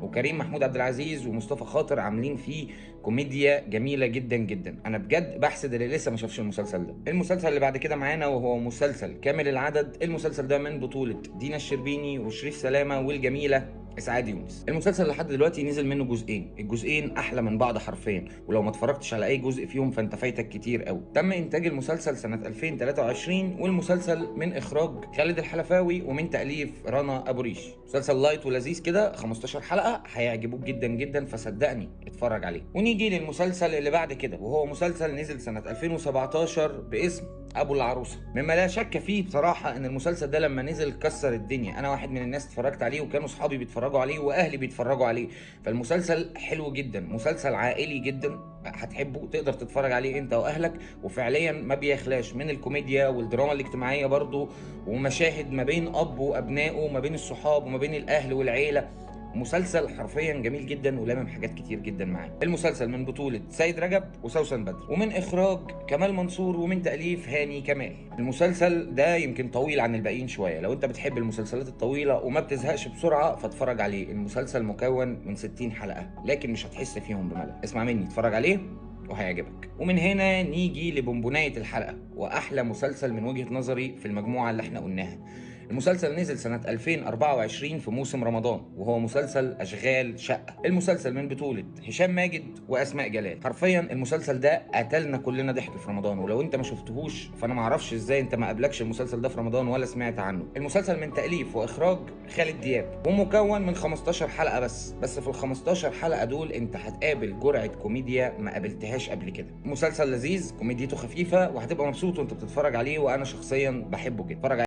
وكريم محمود عبد العزيز ومصطفى خاطر عاملين فيه كوميديا جميله جدا جدا. انا بجد بحسد اللي لسه ما شافش المسلسل ده. المسلسل اللي بعد كده معانا وهو مسلسل كامل العدد. المسلسل ده من بطوله دينا الشربيني وشريف سلامه والجميله اسعاد يونس. المسلسل لحد دلوقتي نزل منه جزئين، الجزئين احلى من بعض حرفيا، ولو ما اتفرجتش على اي جزء فيهم فانت فايتك كتير قوي. تم انتاج المسلسل سنه 2023، والمسلسل من اخراج خالد الحلفاوي ومن تاليف رنا ابو ريش. مسلسل لايت ولذيذ كده، 15 حلقه هيعجبوك جدا جدا، فصدقني اتفرج عليه. ونيجي للمسلسل اللي بعد كده وهو مسلسل نزل سنه 2017 باسم ابو العروسه. مما لا شك فيه بصراحه ان المسلسل ده لما نزل كسر الدنيا. انا واحد من الناس اتفرجت عليه، وكانوا اصحابي بيتفرجوا عليه واهلي بيتفرجوا عليه. فالمسلسل حلو جدا، مسلسل عائلي جدا، هتحبه، تقدر تتفرج عليه انت واهلك، وفعليا ما بيخلاش من الكوميديا والدراما الاجتماعيه برضه، ومشاهد ما بين اب وابنائه وما بين الصحاب وما بين الاهل والعيله. مسلسل حرفيا جميل جدا ولامم حاجات كتير جدا معاه. المسلسل من بطولة سيد رجب وسوسن بدر، ومن اخراج كمال منصور، ومن تأليف هاني كمال. المسلسل ده يمكن طويل عن الباقيين شوية، لو انت بتحب المسلسلات الطويلة وما بتزهقش بسرعة فاتفرج عليه. المسلسل مكون من 60 حلقة لكن مش هتحس فيهم بملل. اسمع مني، اتفرج عليه وهيعجبك. ومن هنا نيجي لبونبوناية الحلقة واحلى مسلسل من وجهة نظري في المجموعة اللي احنا قلناها. المسلسل نزل سنة 2024 في موسم رمضان، وهو مسلسل أشغال شقة. المسلسل من بطولة هشام ماجد وأسماء جلال. حرفيا المسلسل ده قتلنا كلنا ضحك في رمضان، ولو انت ما شفتهوش فانا ما اعرفش ازاي انت ما قابلكش المسلسل ده في رمضان ولا سمعت عنه. المسلسل من تأليف واخراج خالد دياب، ومكون من 15 حلقة بس في ال 15 حلقة دول انت هتقابل جرعة كوميديا ما قابلتهاش قبل كده. مسلسل لذيذ، كوميديته خفيفة، وهتبقى مبسوط وانت بتتفرج عليه، وانا شخصيا بحبه جدا. اتفرج